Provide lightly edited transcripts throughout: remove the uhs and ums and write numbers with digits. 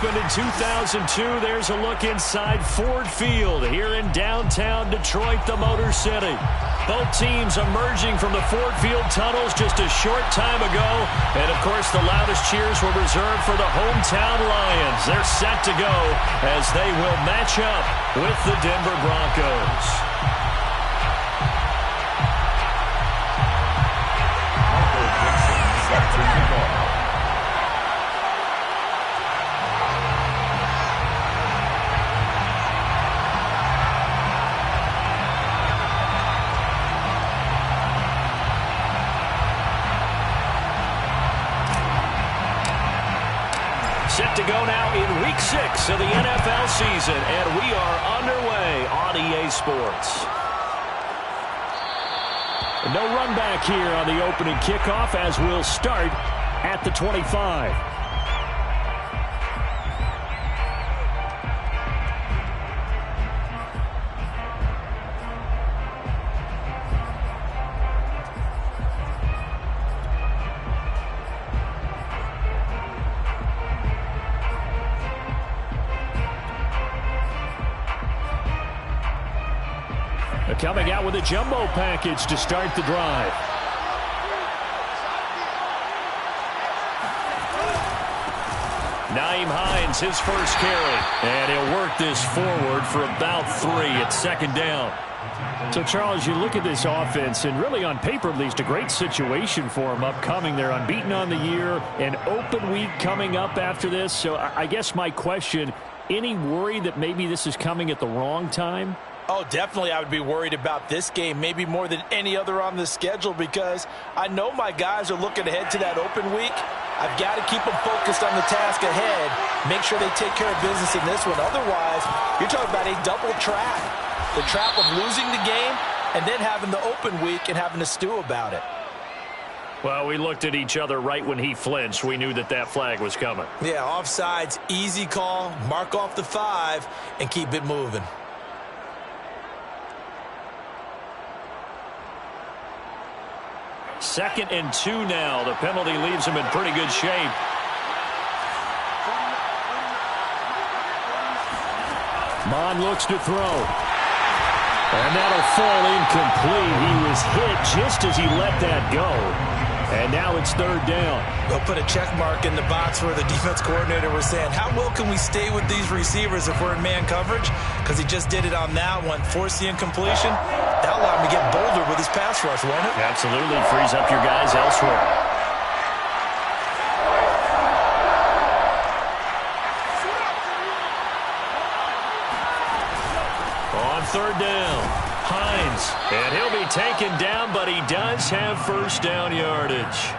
opened in 2002. There's a look inside Ford Field here in downtown Detroit, the Motor City. Both teams emerging from the Ford Field tunnels just a short time ago. And, of course, the loudest cheers were reserved for the hometown Lions. They're set to go as they will match up with the Denver Broncos. Set to go now in Week 6 of the NFL season, and we are underway on EA Sports. No run back here on the opening kickoff as we'll start at the 25. Coming out with a jumbo package to start the drive. Nyheim Hines, his first carry. And he'll work this forward for about 3 at second down. So, Charles, you look at this offense, and really on paper, at least, a great situation for them upcoming. They're unbeaten on the year, an open week coming up after this. So I guess my question, any worry that maybe this is coming at the wrong time? Oh, definitely I would be worried about this game, maybe more than any other on the schedule, because I know my guys are looking ahead to that open week. I've got to keep them focused on the task ahead, make sure they take care of business in this one. Otherwise, you're talking about a double trap. The trap of losing the game and then having the open week and having to stew about it. Well, we looked at each other right when he flinched. We knew that that flag was coming. Yeah, offsides, easy call, mark off the 5, and keep it moving. Second and 2 now. The penalty leaves him in pretty good shape. Mon looks to throw. And that'll fall incomplete. He was hit just as he let that go. And now it's third down. They'll put a check mark in the box where the defense coordinator was saying, how well can we stay with these receivers if we're in man coverage? Because he just did it on that one, forced the incompletion. That'll allow him to get bolder with his pass rush, won't it? Absolutely. Frees up your guys elsewhere. On third down, Hines. And he'll be taken down, but he does have first down yardage.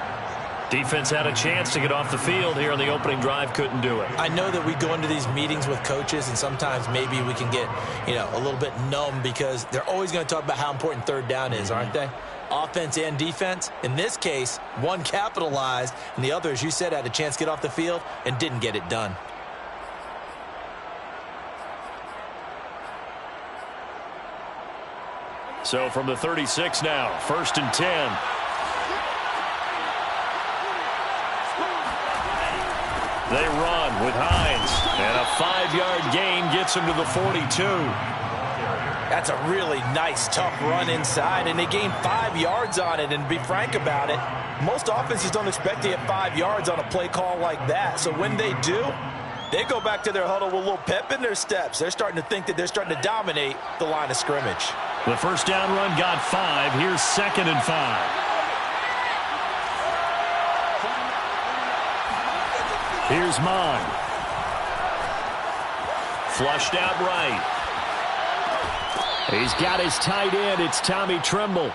Defense had a chance to get off the field here on the opening drive, couldn't do it. I know that we go into these meetings with coaches, and sometimes maybe we can get, a little bit numb because they're always going to talk about how important third down is, aren't they? Offense and defense. In this case, one capitalized, and the other, as you said, had a chance to get off the field and didn't get it done. So from the 36 now, first and 10. They run with Hines, and a 5-yard gain gets him to the 42. That's a really nice, tough run inside, and they gain 5 yards on it. And to be frank about it, most offenses don't expect to get 5 yards on a play call like that. So when they do, they go back to their huddle with a little pep in their steps. They're starting to think that they're starting to dominate the line of scrimmage. The first down run got 5. Here's second and 5. Here's Mon. Flushed out right. He's got his tight end. It's Tommy Tremble.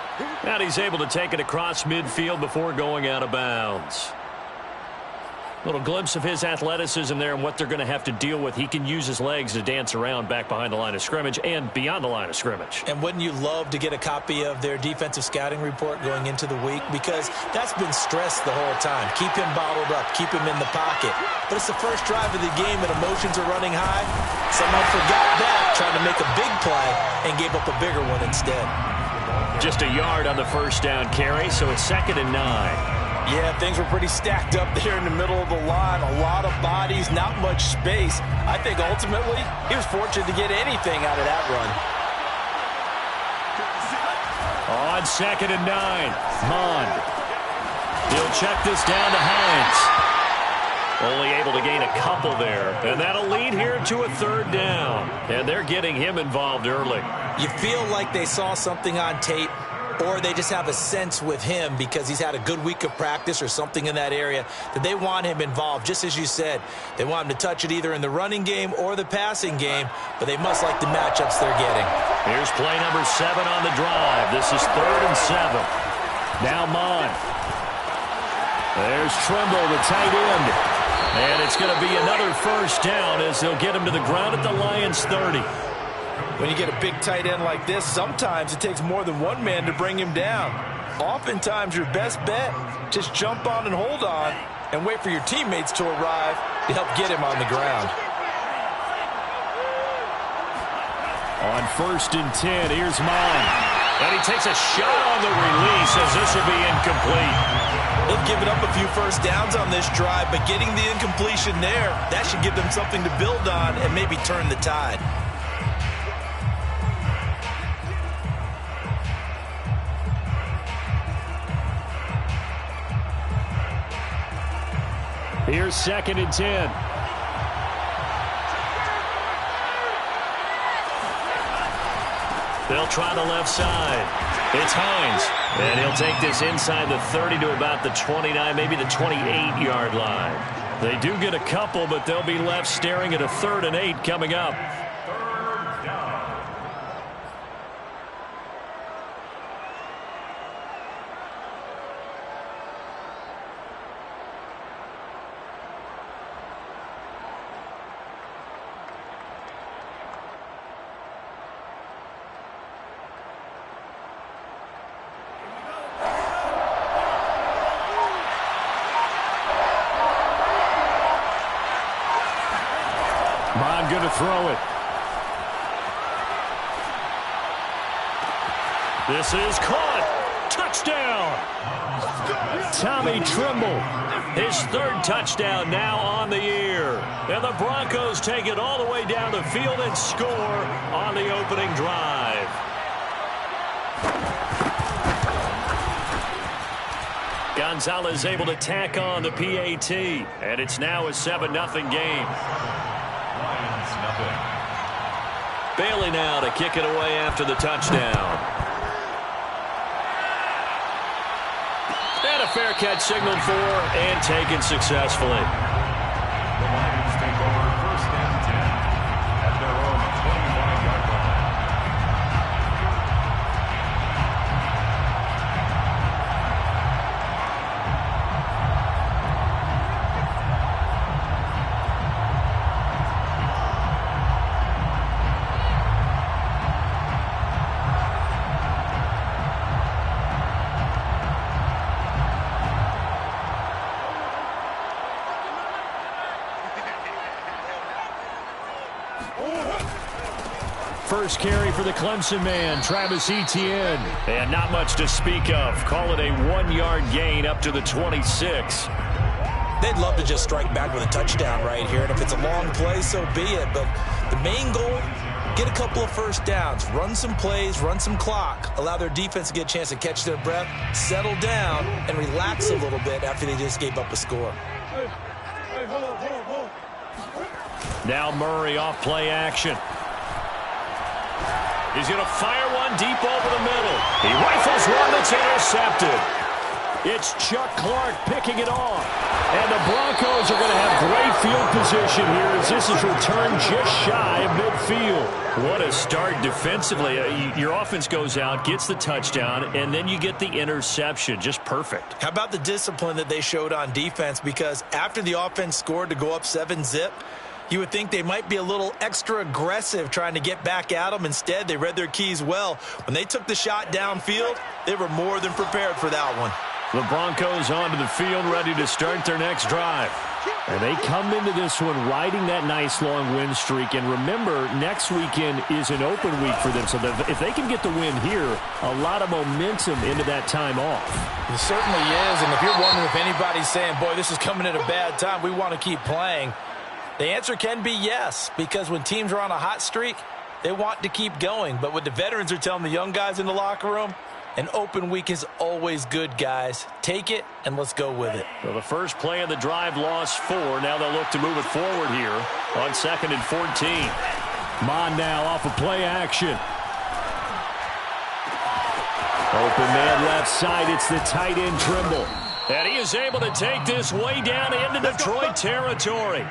And he's able to take it across midfield before going out of bounds. Little glimpse of his athleticism there and what they're going to have to deal with. He can use his legs to dance around back behind the line of scrimmage and beyond the line of scrimmage. And wouldn't you love to get a copy of their defensive scouting report going into the week? Because that's been stressed the whole time. Keep him bottled up. Keep him in the pocket. But it's the first drive of the game and emotions are running high. Someone forgot that, trying to make a big play, and gave up a bigger one instead. Just a yard on the first down carry, so it's second and 9. Yeah, things were pretty stacked up there in the middle of the line. A lot of bodies, not much space. I think ultimately he was fortunate to get anything out of that run. On 2nd and 9, Mond. He'll check this down to Hines. Only able to gain a couple there. And that'll lead here to a 3rd down. And they're getting him involved early. You feel like they saw something on tape, or they just have a sense with him because he's had a good week of practice or something in that area that they want him involved. Just as you said, they want him to touch it either in the running game or the passing game, but they must like the matchups they're getting. Here's play number 7 on the drive. This is 3rd and 7. Now Mond. There's Trimble, the tight end. And it's going to be another 1st down as they'll get him to the ground at the Lions' 30. When you get a big tight end like this, sometimes it takes more than one man to bring him down. Oftentimes, your best bet, just jump on and hold on and wait for your teammates to arrive to help get him on the ground. On 1st and 10, here's Mond. And he takes a shot on the release as this will be incomplete. They've given up a few 1st downs on this drive, but getting the incompletion there, that should give them something to build on and maybe turn the tide. Here's 2nd and 10. They'll try the left side. It's Hines. And he'll take this inside the 30 to about the 29, maybe the 28-yard line. They do get a couple, but they'll be left staring at a 3rd and 8 coming up. Mond going to throw it. This is caught. Touchdown. Tommy Trimble. His 3rd touchdown now on the year. And the Broncos take it all the way down the field and score on the opening drive. Gonzalez able to tack on the PAT. And it's now a 7-0 game. Bailey now to kick it away after the touchdown. And a fair catch signaled for and taken successfully. The Lions take over 1st and 10 at their own 25-yard line. First carry for the Clemson man, Travis Etienne. And not much to speak of. Call it a 1-yard gain up to the 26. They'd love to just strike back with a touchdown right here. And if it's a long play, so be it. But the main goal, get a couple of 1st downs, run some plays, run some clock, allow their defense to get a chance to catch their breath, settle down, and relax a little bit after they just gave up a score. Now Murray off play action. He's going to fire one deep over the middle. He rifles one that's intercepted. It's Chuck Clark picking it off. And the Broncos are going to have great field position here as this is returned just shy of midfield. What a start defensively. Your offense goes out, gets the touchdown, and then you get the interception. Just perfect. How about the discipline that they showed on defense? Because after the offense scored to go up 7-zip, you would think they might be a little extra aggressive trying to get back at them. Instead, they read their keys well. When they took the shot downfield, they were more than prepared for that one. The Broncos onto the field, ready to start their next drive. And they come into this one riding that nice long win streak. And remember, next weekend is an open week for them. So if they can get the win here, a lot of momentum into that time off. It certainly is. And if you're wondering if anybody's saying, boy, this is coming at a bad time, we want to keep playing, the answer can be yes. Because when teams are on a hot streak, they want to keep going. But what the veterans are telling the young guys in the locker room, an open week is always good, guys. Take it, and let's go with it. Well, the first play of the drive lost 4. Now they'll look to move it forward here on 2nd and 14. Mon now off of play action. Open man left side. It's the tight end Trimble. And he is able to take this way down into Detroit territory.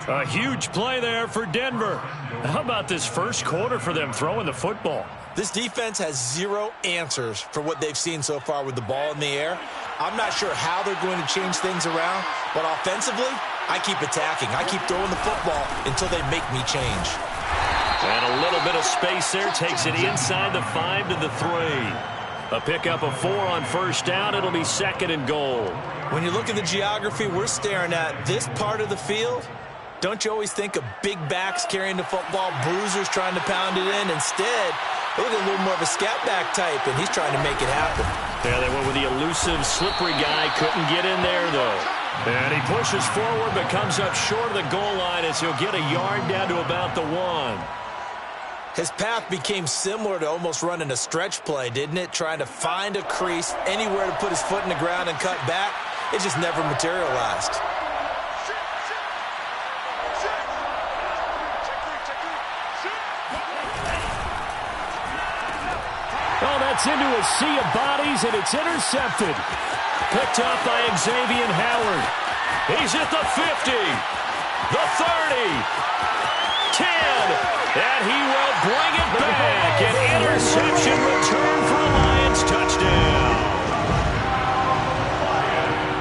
A huge play there for Denver. How about this first quarter for them throwing the football? This defense has zero answers for what they've seen so far with the ball in the air. I'm not sure how they're going to change things around, but offensively, I keep attacking. I keep throwing the football until they make me change. And a little bit of space there takes it inside the 5 to the 3. A pickup of 4 on first down. It'll be 2nd and goal. When you look at the geography we're staring at, this part of the field, don't you always think of big backs carrying the football, bruisers trying to pound it in? Instead, look at a little more of a scat back type, and he's trying to make it happen. Yeah, they went with the elusive, slippery guy. Couldn't get in there, though. And he pushes forward, but comes up short of the goal line as he'll get a yard down to about the 1. His path became similar to almost running a stretch play, didn't it? Trying to find a crease, anywhere to put his foot in the ground and cut back. It just never materialized. Oh, that's into a sea of bodies, and it's intercepted. Picked up by Xavier Howard. He's at the 50, the 30, 10, and he will bring it back. An interception return for a Lions touchdown.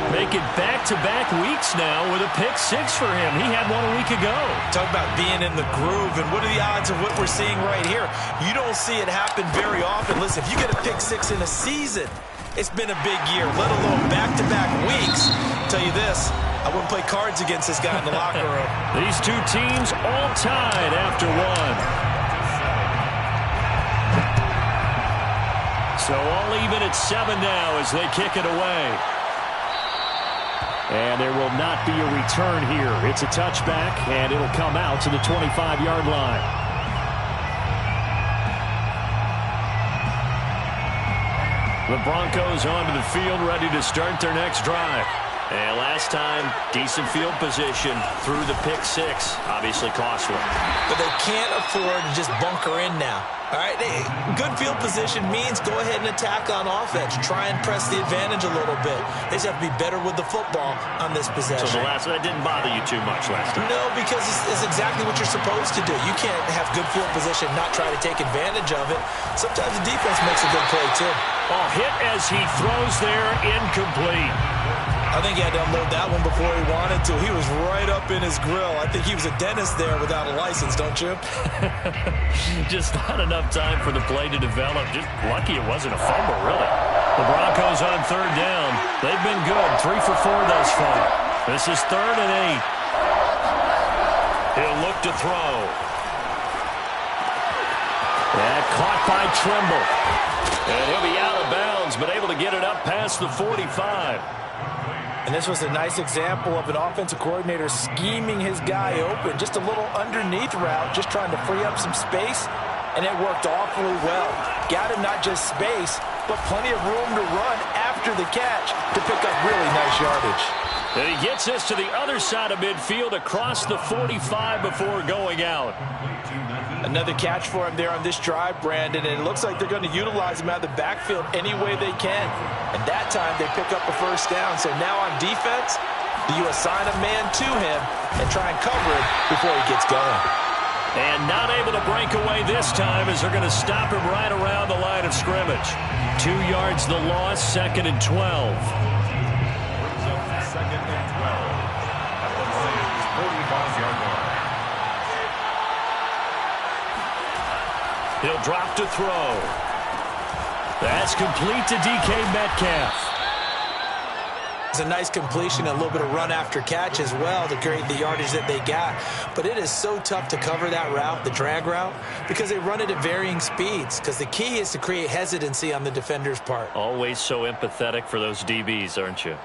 Making back-to-back weeks now with a pick 6 for him. He had one a week ago. Talk about being in the groove, and what are the odds of what we're seeing right here? You don't see it happen very often. Listen, if you get a pick 6 in a season, it's been a big year, let alone back-to-back weeks. I'll tell you this, I wouldn't play cards against this guy in the locker room. These two teams all tied after 1. So all even at 7 now as they kick it away. And there will not be a return here. It's a touchback, and it'll come out to the 25-yard line. The Broncos onto the field, ready to start their next drive. And last time, decent field position through the pick 6. Obviously costly. But they can't afford to just bunker in now. All right, good field position means go ahead and attack on offense. Try and press the advantage a little bit. They just have to be better with the football on this possession. So that didn't bother you too much last time? No, because it's exactly what you're supposed to do. You can't have good field position and not try to take advantage of it. Sometimes the defense makes a good play, too. Oh, hit as he throws there, incomplete. I think he had to unload that one before he wanted to. He was right up in his grill. I think he was a dentist there without a license, don't you? Just not enough time for the play to develop. Just lucky it wasn't a fumble, really. The Broncos on 3rd down. They've been good. 3 for 4 thus far. This is 3rd and 8. He'll look to throw. And caught by Trimble. And he'll be out of bounds, but able to get it up past the 45. And this was a nice example of an offensive coordinator scheming his guy open. Just a little underneath route, just trying to free up some space, and it worked awfully well. Got him not just space, but plenty of room to run after the catch to pick up really nice yardage. And he gets us to the other side of midfield across the 45 before going out. Another catch for him there on this drive, Brandon, and it looks like they're going to utilize him out of the backfield any way they can. And that time they pick up a first down. So now on defense, you assign a man to him and try and cover him before he gets going. And not able to break away this time as they're going to stop him right around the line of scrimmage. 2 yards the loss, 2nd and 12. Brings up 2nd and 12. That one's saved. 45-yard line. He'll drop to throw. That's complete to DK Metcalf. It's a nice completion, a little bit of run after catch as well to create the yardage that they got. But it is so tough to cover that route, the drag route, because they run it at varying speeds. Because the key is to create hesitancy on the defender's part. Always so empathetic for those DBs, aren't you?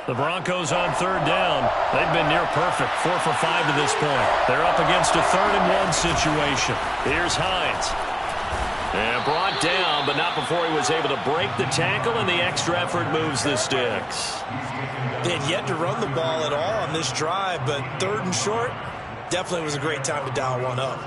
The Broncos on third down. They've been near perfect, 4 for 5 to this point. They're up against a 3rd-and-1 situation. Here's Hines. And brought down, but not before he was able to break the tackle, and the extra effort moves the sticks. They had yet to run the ball at all on this drive, but 3rd and short definitely was a great time to dial one up.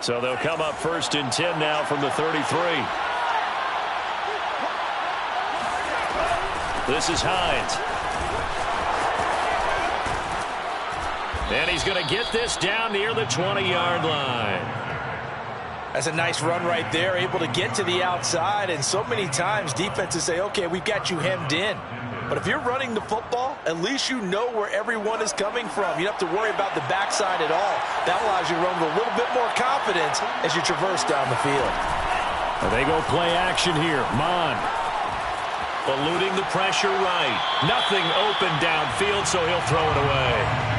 So they'll come up 1st and 10 now from the 33. This is Hines. And he's going to get this down near the 20-yard line. That's a nice run right there, able to get to the outside. And so many times defenses say, okay, we've got you hemmed in. But if you're running the football, at least you know where everyone is coming from. You don't have to worry about the backside at all. That allows you to run with a little bit more confidence as you traverse down the field. They go play action here. Mon eluding the pressure right. Nothing open downfield, so he'll throw it away.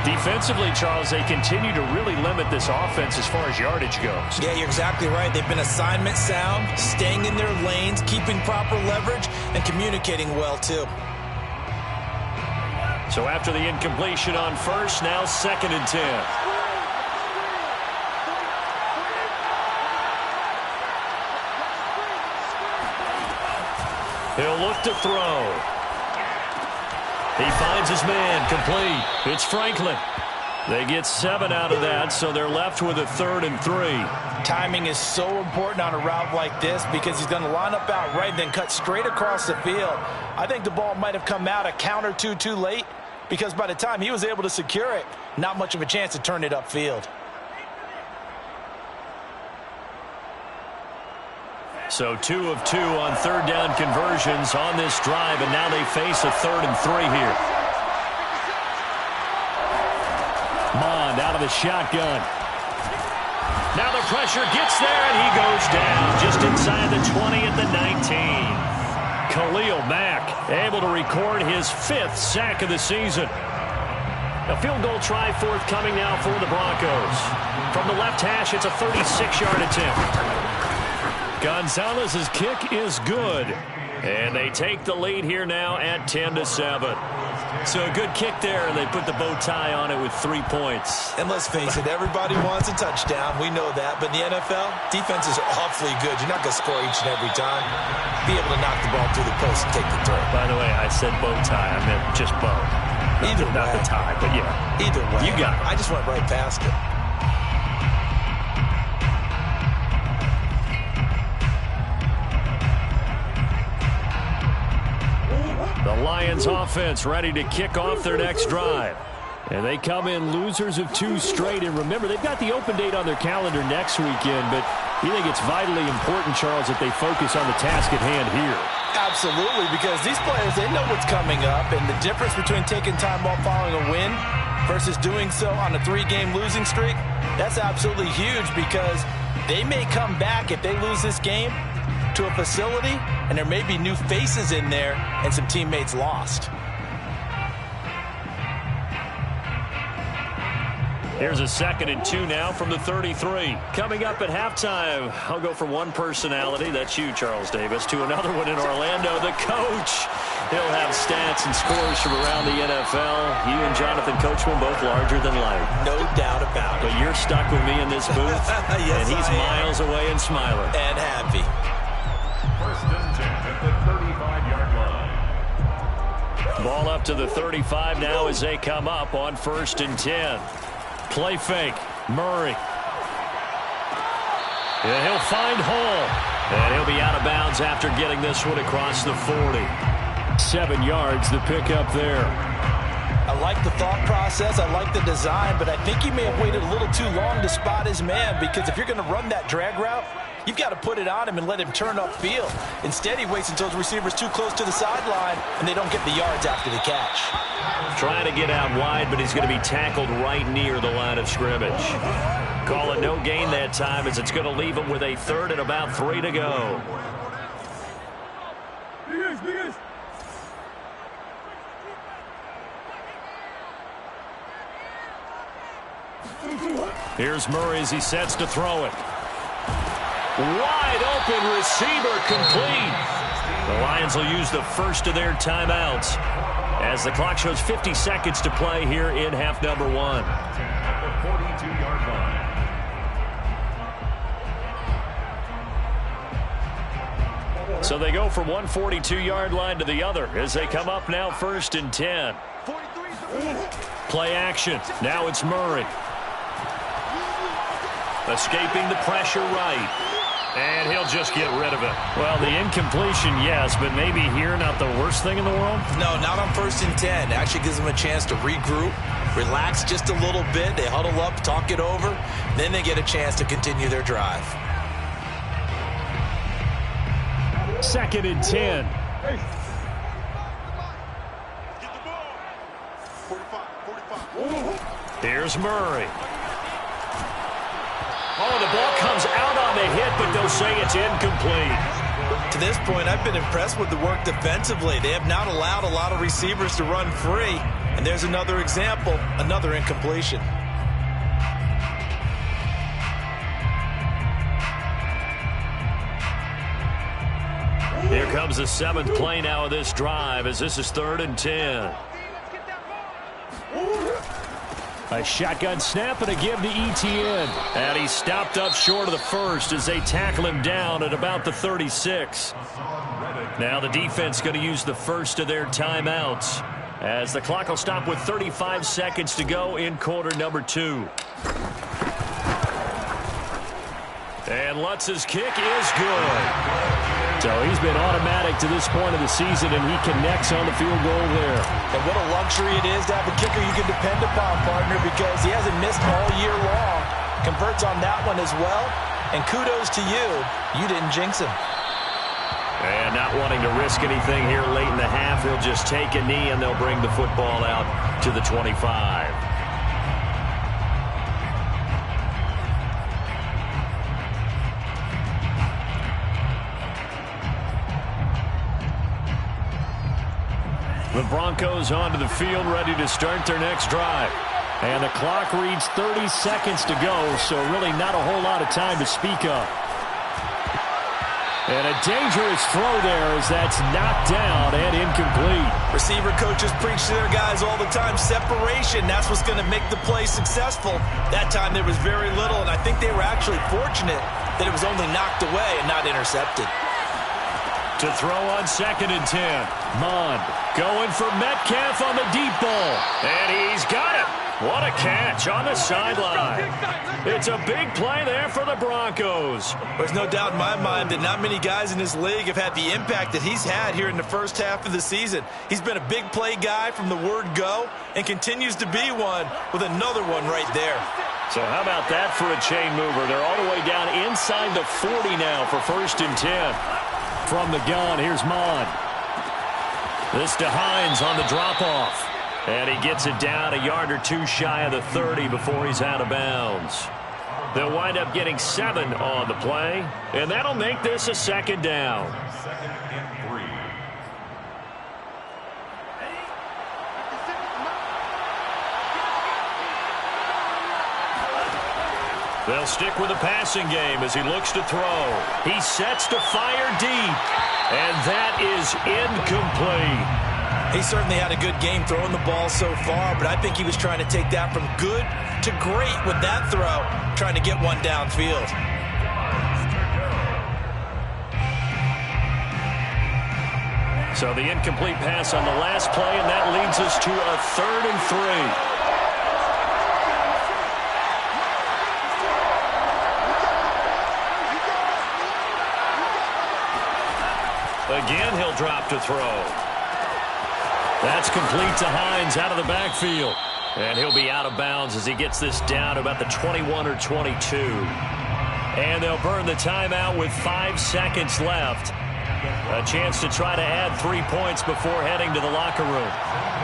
Defensively, Charles, they continue to really limit this offense as far as yardage goes. Yeah, you're exactly right. They've been assignment sound, staying in their lanes, keeping proper leverage, and communicating well, too. So after the incompletion on 1st, now 2nd and 10. He'll look to throw. He finds his man, complete. It's Franklin. They get 7 out of that, so they're left with a 3rd and 3. Timing is so important on a route like this because he's going to line up out right and then cut straight across the field. I think the ball might have come out a count or two too late because by the time he was able to secure it, not much of a chance to turn it upfield. So 2 of 2 on 3rd down conversions on this drive, and now they face a 3rd and 3 here. Mond out of the shotgun. Now the pressure gets there, and he goes down just inside the 20 at the 19. Khalil Mack able to record his 5th sack of the season. A field goal try forthcoming now for the Broncos. From the left hash, it's a 36-yard attempt. Gonzalez's kick is good. And they take the lead here now at 10-7. So a good kick there, and they put the bow tie on it with 3 points. And let's face it, everybody wants a touchdown. We know that. But in the NFL, defenses are awfully good. You're not going to score each and every time. Be able to knock the ball through the post and take the throw. By the way, I said bow tie. I meant just bow. Either way. Not the tie, but yeah. Either way. You got it. I just went right past it. The Lions offense ready to kick off their next drive. And they come in losers of 2 straight. And remember, they've got the open date on their calendar next weekend. But you think it's vitally important, Charles, that they focus on the task at hand here? Absolutely, because these players, they know what's coming up. And the difference between taking time off following a win versus doing so on a 3-game losing streak, that's absolutely huge because they may come back if they lose this game to a facility, and there may be new faces in there and some teammates lost. Here's a 2nd and 2 now from the 33. Coming up at halftime, I'll go from one personality, that's you, Charles Davis, to another one in Orlando, the coach. He'll have stats and scores from around the NFL. You and Jonathan Coachman both larger than life. No doubt about it. But you're stuck with me in this booth, yes, and he's miles away and smiling. And happy. 1st and 10 at the 35-yard line. Ball up to the 35 now as they come up on 1st and 10. Play fake. Murray. And he'll find Hall. And he'll be out of bounds after getting this one across the 40. 7 yards, the pickup there. I like the thought process. I like the design, but I think he may have waited a little too long to spot his man, because if you're going to run that drag route, you've got to put it on him and let him turn upfield. Instead, he waits until his receiver's too close to the sideline, and they don't get the yards after the catch. Trying to get out wide, but he's going to be tackled right near the line of scrimmage. Call it no gain that time, as it's going to leave him with a third and about 3 to go. Here's Murray as he sets to throw it. Wide open receiver, complete. The Lions will use the first of their timeouts as the clock shows 50 seconds to play here in half number 1. At the 42-yard line. So they go from one 42-yard line to the other as they come up now 1st and 10. Play action. Now it's Murray. Escaping the pressure right. And he'll just get rid of it. Well, the incompletion, yes, but maybe here not the worst thing in the world? No, not on 1st and 10. It actually gives them a chance to regroup, relax just a little bit. They huddle up, talk it over. Then they get a chance to continue their drive. 2nd and 10. Here's Murray. Oh, the ball comes out on the hit, but they'll say it's incomplete. To this point, I've been impressed with the work defensively. They have not allowed a lot of receivers to run free. And there's another example, another incompletion. Here comes the 7th play now of this drive, as this is 3rd and 10. A shotgun snap and a give to Etienne. And he's stopped up short of the first as they tackle him down at about the 36. Now the defense going to use the first of their timeouts as the clock will stop with 35 seconds to go in quarter number 2. And Lutz's kick is good. So he's been automatic to this point of the season, and he connects on the field goal there. And what a luxury it is to have a kicker you can depend upon, partner, because he hasn't missed all year long. Converts on that one as well. And kudos to you. You didn't jinx him. And not wanting to risk anything here late in the half, he'll just take a knee, and they'll bring the football out to the 25. The Broncos onto the field, ready to start their next drive. And the clock reads 30 seconds to go, so really not a whole lot of time to speak of. And a dangerous throw there as that's knocked down and incomplete. Receiver coaches preach to their guys all the time. Separation, that's what's going to make the play successful. That time there was very little, and I think they were actually fortunate that it was only knocked away and not intercepted. To throw on 2nd and 10. Mond going for Metcalf on the deep ball. And he's got it. What a catch on the sideline. It's a big play there for the Broncos. There's no doubt in my mind that not many guys in this league have had the impact that he's had here in the first half of the season. He's been a big play guy from the word go and continues to be one with another one right there. So how about that for a chain mover? They're all the way down inside the 40 now for 1st and 10. From the gun, here's Mond. This to Hines on the drop-off. And he gets it down a yard or two shy of the 30 before he's out of bounds. They'll wind up getting 7 on the play, and that'll make this a 2nd down. 2nd and 3. They'll stick with the passing game as he looks to throw. He sets to fire deep, and that is incomplete. He certainly had a good game throwing the ball so far, but I think he was trying to take that from good to great with that throw, trying to get one downfield. So the incomplete pass on the last play, and that leads us to a 3rd and 3. Again, he'll drop to throw. That's complete to Hines out of the backfield. And he'll be out of bounds as he gets this down to about the 21 or 22. And they'll burn the timeout with 5 seconds left. A chance to try to add 3 points before heading to the locker room.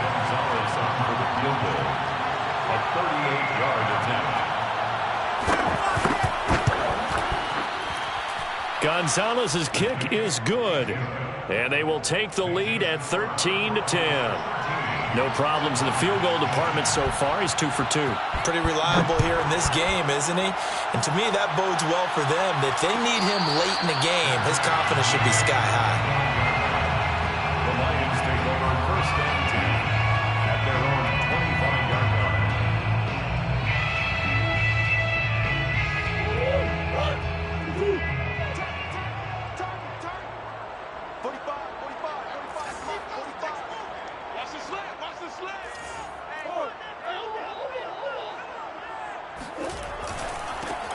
Gonzalez on for the field goal. A 38-yard attempt. Gonzalez's kick is good. And they will take the lead at 13-10. No problems in the field goal department so far. He's 2 for 2. Pretty reliable here in this game, isn't he? And to me, that bodes well for them. If they need him late in the game, his confidence should be sky high. The Lions take over first and 10 at their own 25-yard line.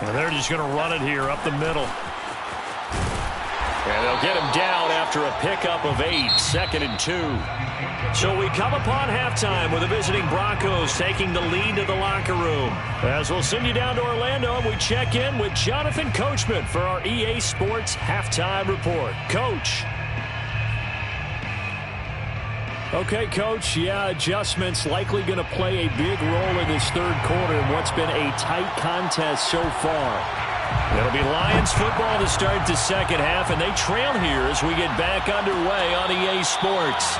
And they're just going to run it here up the middle. And they'll get him down after a pickup of 8, 2nd and 2. So we come upon halftime with the visiting Broncos taking the lead to the locker room. As we'll send you down to Orlando, and we check in with Jonathan Coachman for our EA Sports Halftime Report. Coach. Okay, Coach, adjustments likely going to play a big role in this third quarter in what's been a tight contest so far. It'll be Lions football to start the second half, and they trail here as we get back underway on EA Sports.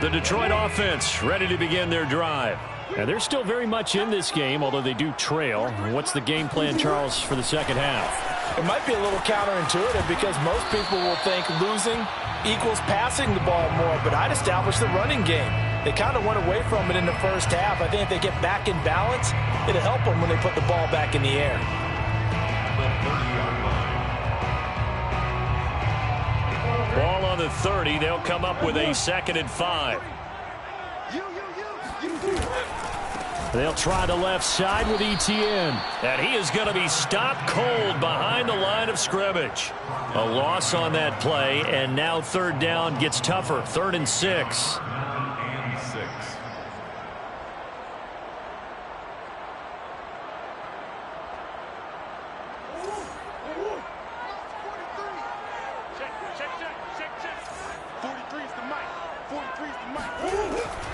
The Detroit offense ready to begin their drive. And they're still very much in this game, although they do trail. What's the game plan, Charles, for the second half? It might be a little counterintuitive because most people will think losing equals passing the ball more, but I'd establish the running game. They kind of went away from it in the first half. I think if they get back in balance, it'll help them when they put the ball back in the air. The 30-yard line. Ball on the 30. They'll come up with a 2nd and 5. They'll try the left side with Etienne. And he is going to be stopped cold behind the line of scrimmage. A loss on that play, and now third down gets tougher. 3rd and 6. And 6.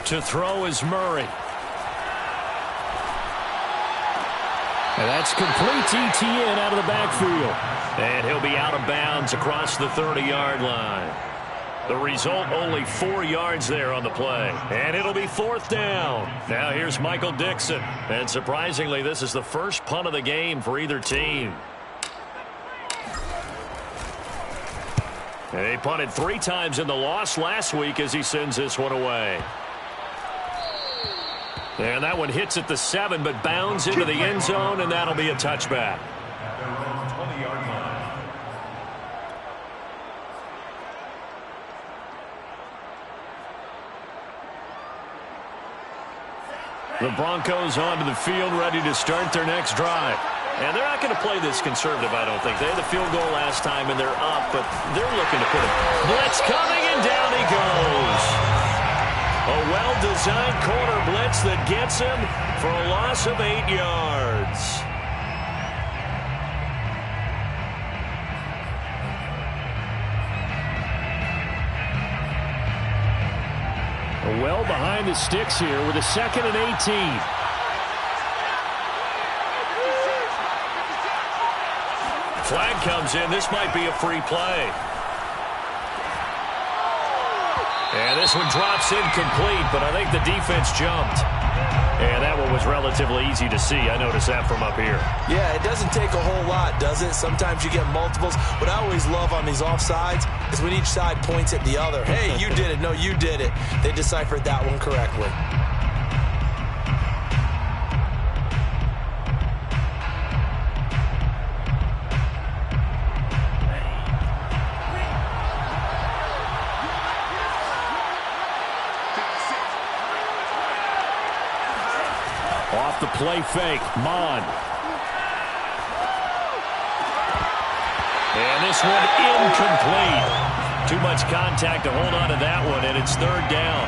To throw is Murray. And that's complete to Etienne out of the backfield. And he'll be out of bounds across the 30-yard line. The result, only 4 yards there on the play. And it'll be 4th down. Now here's Michael Dixon. And surprisingly, this is the first punt of the game for either team. And he punted 3 times in the loss last week as he sends this one away. And that one hits at the 7, but bounds into the end zone, and that'll be a touchback. At their own 20-yard line. The Broncos onto the field, ready to start their next drive. And they're not going to play this conservative, I don't think. They had the field goal last time, and they're up, but they're looking to put it. Blitz coming, and down he goes. A well-designed corner blitz that gets him for a loss of 8 yards. Well behind the sticks here with a 2nd and 18. Flag comes in. This might be a free play. And this one drops incomplete, but I think the defense jumped. And that one was relatively easy to see. I noticed that from up here. Yeah, it doesn't take a whole lot, does it? Sometimes you get multiples. What I always love on these offsides is when each side points at the other. Hey, you did it. No, you did it. They deciphered that one correctly. Off the play fake, Mon. And this one incomplete. Too much contact to hold on to that one, and it's third down.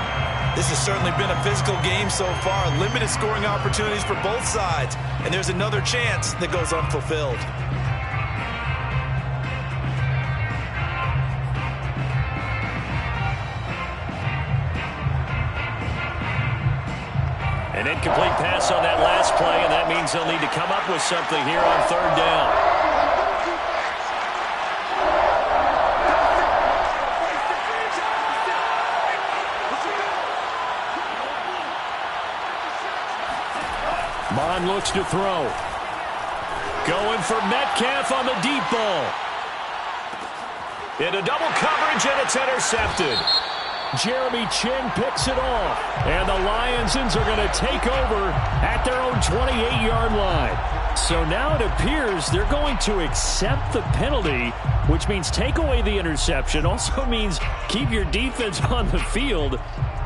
This has certainly been a physical game so far. Limited scoring opportunities for both sides. And there's another chance that goes unfulfilled. An incomplete pass on that last play, and that means they'll need to come up with something here on third down. Mon looks to throw. Going for Metcalf on the deep ball. Into double coverage, and it's intercepted. Jeremy Chinn picks it off. And the Lionsons are going to take over at their own 28-yard line. So now it appears they're going to accept the penalty, which means take away the interception. Also means keep your defense on the field.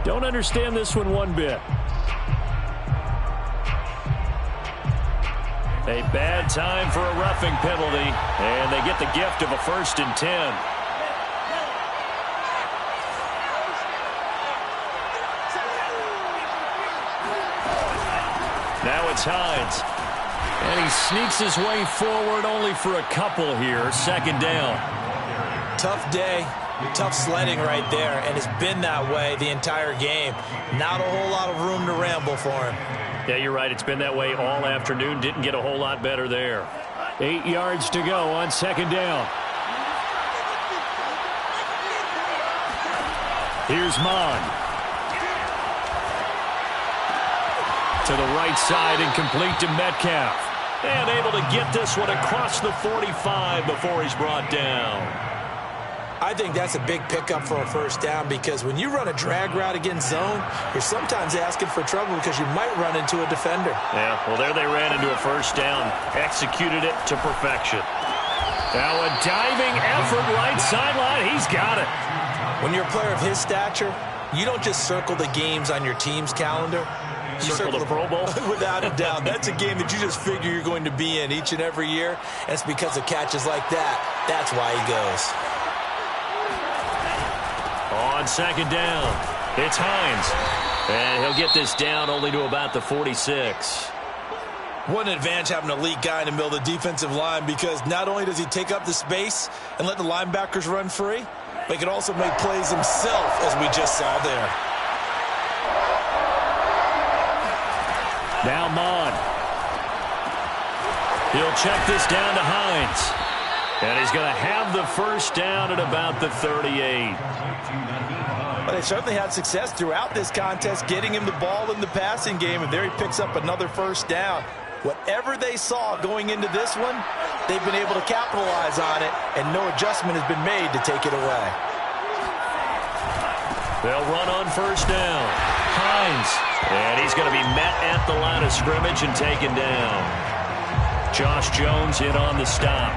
Don't understand this one bit. A bad time for a roughing penalty, and they get the gift of a 1st and 10. Now it's Hines. And he sneaks his way forward only for a couple here. Second down. Tough day, tough sledding right there, and it's been that way the entire game. Not a whole lot of room to ramble for him. Yeah, you're right. It's been that way all afternoon. Didn't get a whole lot better there. 8 yards to go on second down. Here's Mon. To the right side and complete to Metcalf. And able to get this one across the 45 before he's brought down. I think that's a big pickup for a 1st down, because when you run a drag route against zone, you're sometimes asking for trouble because you might run into a defender. Yeah, well, there they ran into a 1st down. Executed it to perfection. Now a diving effort right sideline. He's got it. When you're a player of his stature, you don't just circle the games on your team's calendar. You circle the Pro Bowl? Without a doubt. That's a game that you just figure you're going to be in each and every year. And it's because of catches like that. That's why he goes. On second down, it's Hines. And he'll get this down only to about the 46. What an advantage having an elite guy in the middle of the defensive line, because not only does he take up the space and let the linebackers run free, but he can also make plays himself, as we just saw there. Now Mon. He'll check this down to Hines. And he's going to have the 1st down at about the 38. But they certainly had success throughout this contest, getting him the ball in the passing game, and there he picks up another 1st down. Whatever they saw going into this one, they've been able to capitalize on it, and no adjustment has been made to take it away. They'll run on 1st down. Hines. And he's going to be met at the line of scrimmage and taken down. Josh Jones in on the stop.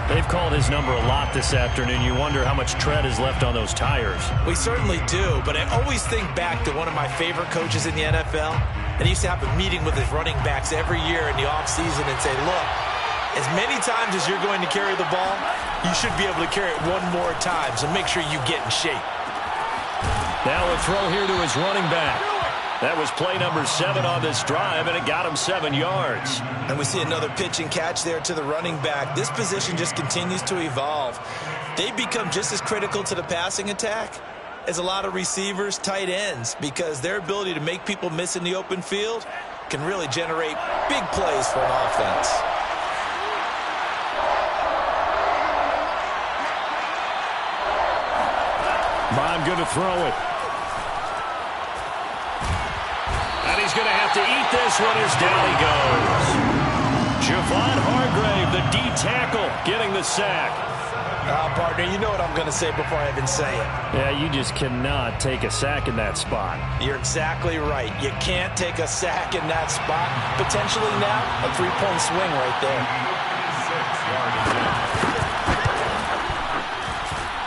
They've called his number a lot this afternoon. You wonder how much tread is left on those tires. We certainly do, but I always think back to one of my favorite coaches in the NFL. And he used to have a meeting with his running backs every year in the offseason and say, look, as many times as you're going to carry the ball, you should be able to carry it one more time, so make sure you get in shape. Now a throw here to his running back. That was play number 7 on this drive, and it got him 7 yards. And we see another pitch and catch there to the running back. This position just continues to evolve. They've become just as critical to the passing attack as a lot of receivers, tight ends, because their ability to make people miss in the open field can really generate big plays for an offense. Mon going to throw it. And he's going to have to eat this one as down he goes. Javon Hargrave, the D tackle, getting the sack. Partner, you know what I'm going to say before I even say it. Yeah, you just cannot take a sack in that spot. You're exactly right. You can't take a sack in that spot. Potentially now, a 3-point swing right there. 6 yards.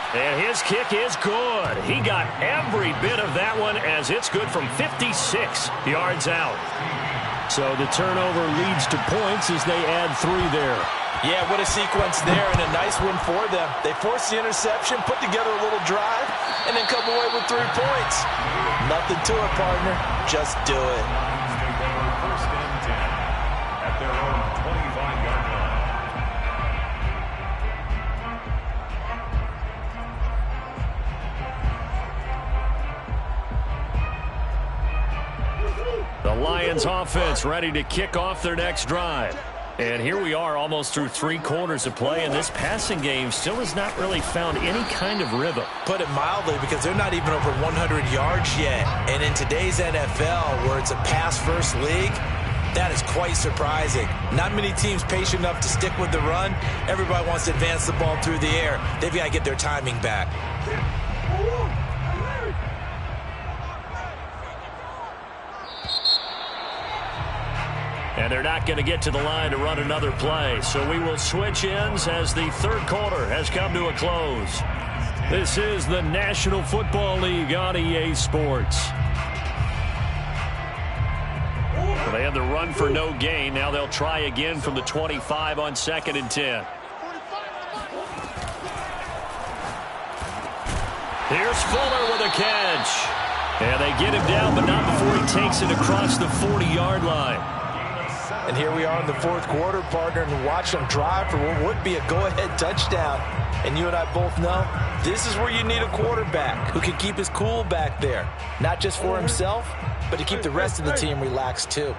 And his kick is good. He got every bit of that one as it's good from 56 yards out. So the turnover leads to points as they add 3 there. Yeah, what a sequence there, and a nice win for them. They forced the interception, put together a little drive, and then come away with 3 points. Nothing to it, partner. Just do it. Take over first and 10 at their own 25-yard line. The Lions offense ready to kick off their next drive. And here we are almost through 3 quarters of play, and this passing game still has not really found any kind of rhythm. Put it mildly, because they're not even over 100 yards yet. And in today's NFL, where it's a pass-first league, that is quite surprising. Not many teams patient enough to stick with the run. Everybody wants to advance the ball through the air. They've got to get their timing back. And they're not going to get to the line to run another play. So we will switch ends as the third quarter has come to a close. This is the National Football League on EA Sports. Well, they had the run for no gain. Now they'll try again from the 25 on 2nd and 10. Here's Fuller with a catch. And they get him down, but not before he takes it across the 40-yard line. And here we are in the fourth quarter, partner, and watch them drive for what would be a go-ahead touchdown. And you and I both know this is where you need a quarterback who can keep his cool back there. Not just for himself, but to keep the rest of the team relaxed too.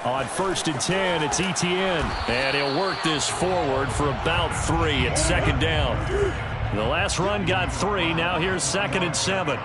On 1st and 10, it's Etienne. And he'll work this forward for about 3 at 2nd down. The last run got 3. Now here's 2nd and 7.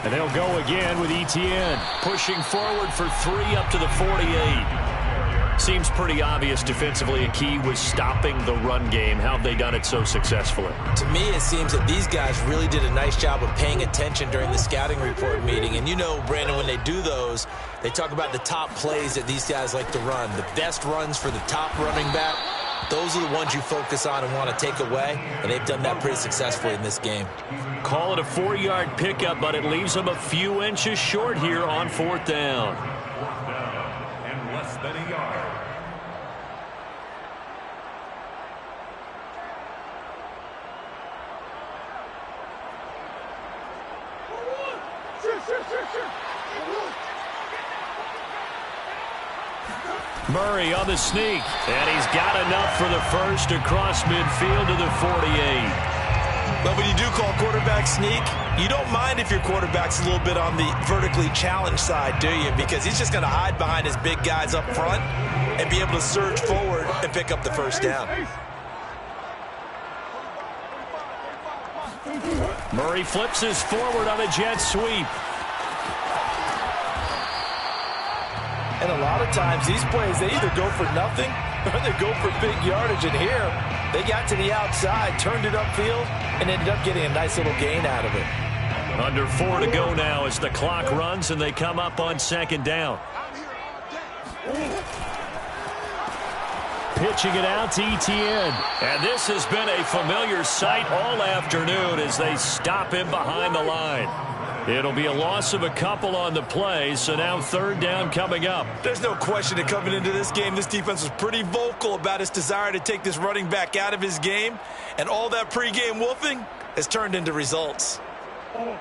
And they'll go again with Etienne, pushing forward for 3 up to the 48. Seems pretty obvious defensively a key was stopping the run game. How have they done it so successfully? To me, it seems that these guys really did a nice job of paying attention during the scouting report meeting. And you know, Brandon, when they do those, they talk about the top plays that these guys like to run. The best runs for the top running back. Those are the ones you focus on and want to take away, and they've done that pretty successfully in this game. Call it a 4-yard pickup, but it leaves them a few inches short here on 4th down. 4th down and less than a yard. Murray on the sneak, and he's got enough for the first across midfield to the 48. But when you do call quarterback sneak, you don't mind if your quarterback's a little bit on the vertically challenged side, do you? Because he's just going to hide behind his big guys up front and be able to surge forward and pick up the first down. Murray flips his forward on a jet sweep. And a lot of times, these plays, they either go for nothing or they go for big yardage. And here, they got to the outside, turned it upfield, and ended up getting a nice little gain out of it. Under 4 to go now as the clock runs, and they come up on 2nd down. Pitching it out to Etienne. And this has been a familiar sight all afternoon as they stop him behind the line. It'll be a loss of a couple on the play, so now 3rd down coming up. There's no question that coming into this game, this defense was pretty vocal about its desire to take this running back out of his game, and all that pregame wolfing has turned into results.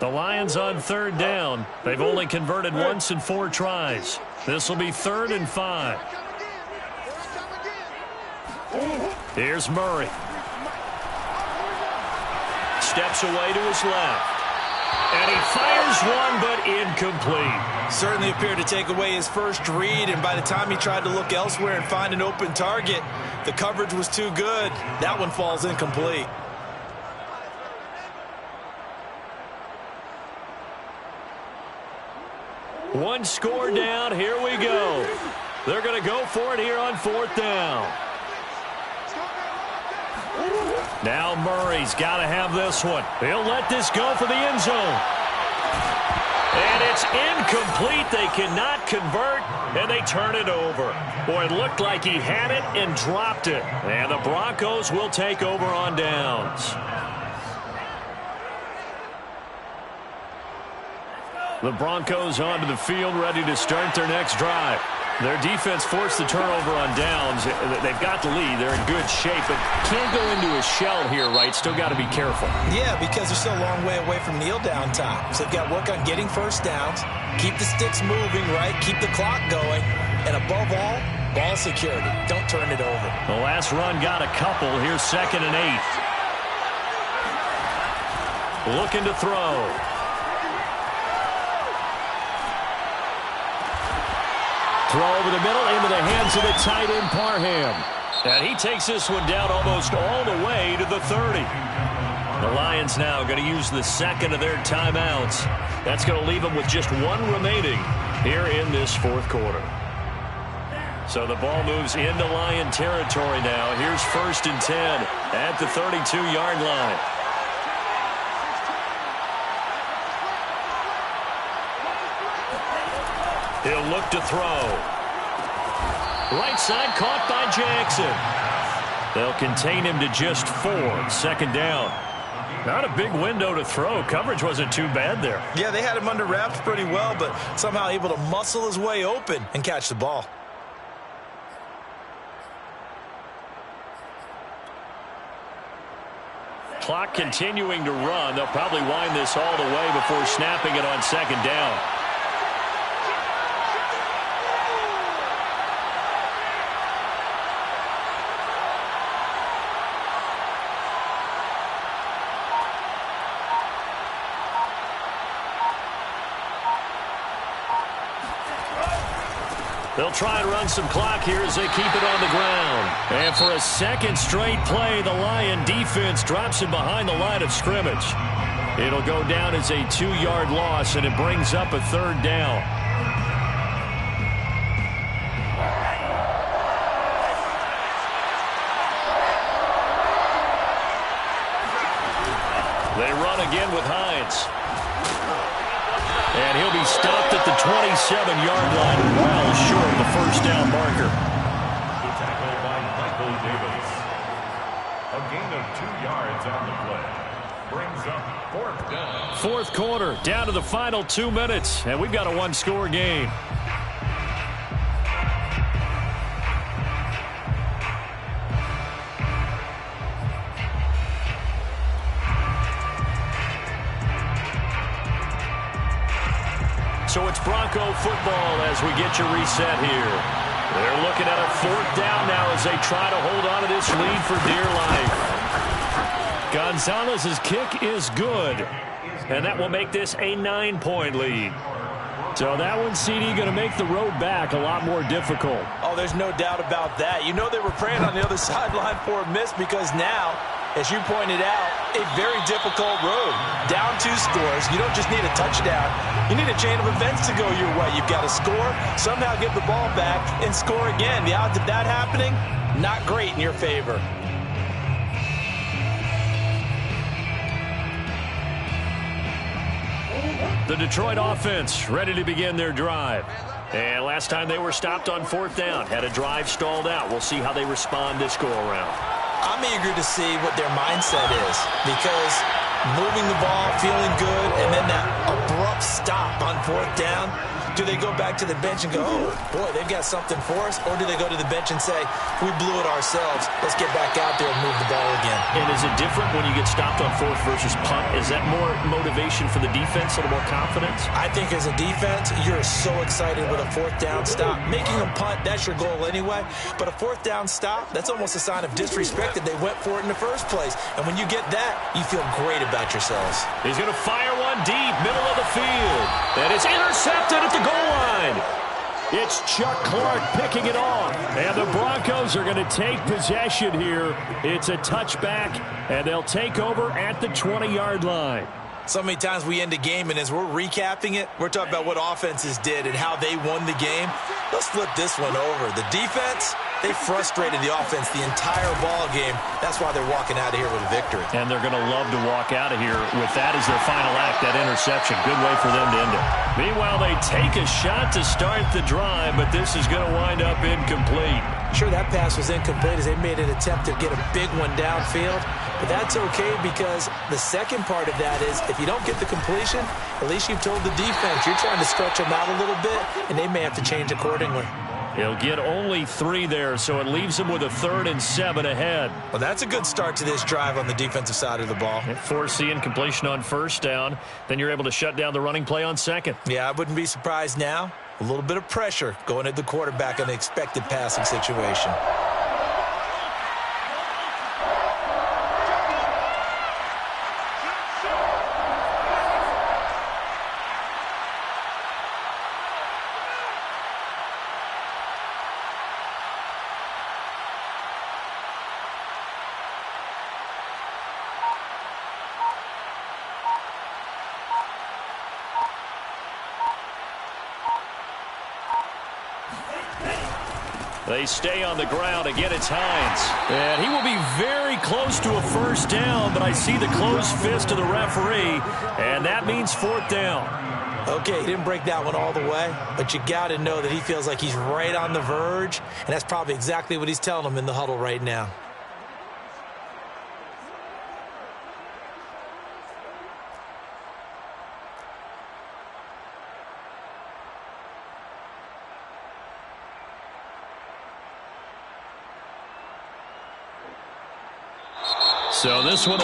The Lions on 3rd down. They've only converted once in 4 tries. This will be 3rd and 5. Here's Murray. Steps away to his left. And he fires one, but incomplete. Certainly appeared to take away his first read, and by the time he tried to look elsewhere and find an open target, the coverage was too good. That one falls incomplete. One score down. Here we go. They're going to go for it here on 4th down. Now Murray's got to have this one. He'll let this go for the end zone. And it's incomplete. They cannot convert, and they turn it over. Boy, it looked like he had it and dropped it. And the Broncos will take over on downs. The Broncos onto the field, ready to start their next drive. Their defense forced the turnover on downs. They've got the lead. They're in good shape, but can't go into a shell here, right? Still got to be careful. Yeah, because they're still a long way away from kneel down time. So they've got to work on getting first downs, keep the sticks moving, right? Keep the clock going. And above all, ball security. Don't turn it over. The last run got a couple. Here's 2nd and 8. Looking to throw. Throw over the middle into the hands of the tight end, Parham. And he takes this one down almost all the way to the 30. The Lions now going to use the second of their timeouts. That's going to leave them with just one remaining here in this fourth quarter. So the ball moves into Lion territory now. Here's 1st and 10 at the 32-yard line. He'll look to throw. Right side caught by Jackson. They'll contain him to just 4. 2nd down. Not a big window to throw. Coverage wasn't too bad there. Yeah, they had him under wraps pretty well, but somehow able to muscle his way open and catch the ball. Clock continuing to run. They'll probably wind this all the way before snapping it on 2nd down. They'll try and run some clock here as they keep it on the ground. And for a second straight play, the Lion defense drops him behind the line of scrimmage. It'll go down as a 2-yard loss, and it brings up a 3rd down. They run again with Hines. And he'll be stopped at the 27-yard line, well short of the first down marker. The tackle by Michael Davis. A gain of 2 yards on the play. Brings up 4th down. Fourth quarter, down to the final 2 minutes, and we've got a 1-score game. So it's Bronco football as we get you reset here. They're looking at a 4th down now as they try to hold on to this lead for dear life. Gonzalez's kick is good, and that will make this a 9-point lead. So that one, CD, going to make the road back a lot more difficult. Oh, there's no doubt about that. You know they were praying on the other sideline for a miss because now, as you pointed out, a very difficult road. Down 2 scores. You don't just need a touchdown. You need a chain of events to go your way. You've got to score, somehow get the ball back, and score again. The odds of that happening, not great in your favor. The Detroit offense ready to begin their drive. And last time they were stopped on 4th down, had a drive stalled out. We'll see how they respond this go-around. I'm eager to see what their mindset is because moving the ball, feeling good, and then that abrupt stop on 4th down, do they go back to the bench and go, oh, boy, they've got something for us? Or do they go to the bench and say, we blew it ourselves. Let's get back out there and move the ball again. And is it different when you get stopped on 4th versus punt? Is that more motivation for the defense, a little more confidence? I think as a defense, you're so excited with a 4th down stop. Making a punt, that's your goal anyway. But a 4th down stop, that's almost a sign of disrespect that they went for it in the first place. And when you get that, you feel great about yourselves. He's going to fire one deep, middle of the field. And it's intercepted at the goal line. It's Chuck Clark picking it off. And the Broncos are going to take possession here. It's a touchback, and they'll take over at the 20-yard line. So many times we end a game, and as we're recapping it, we're talking about what offenses did and how they won the game. Let's flip this one over. The defense, They frustrated the offense the entire ball game. That's why they're walking out of here with a victory. And they're going to love to walk out of here with that as their final act, that interception. Good way for them to end it. Meanwhile, they take a shot to start the drive, but this is going to wind up incomplete. Sure, that pass was incomplete as they made an attempt to get a big one downfield. But that's okay because the second part of that is if you don't get the completion, at least you've told the defense you're trying to stretch them out a little bit, and they may have to change accordingly. He'll get only 3 there, so it leaves him with a 3rd and 7 ahead. Well, that's a good start to this drive on the defensive side of the ball. Forcing completion on 1st down. Then you're able to shut down the running play on 2nd. Yeah, I wouldn't be surprised now. A little bit of pressure going at the quarterback in the expected passing situation. They stay on the ground. Again, it's Hines. And he will be very close to a 1st down, but I see the closed fist of the referee, and that means 4th down. Okay, he didn't break that one all the way, but you got to know that he feels like he's right on the verge, and that's probably exactly what he's telling them in the huddle right now. So this one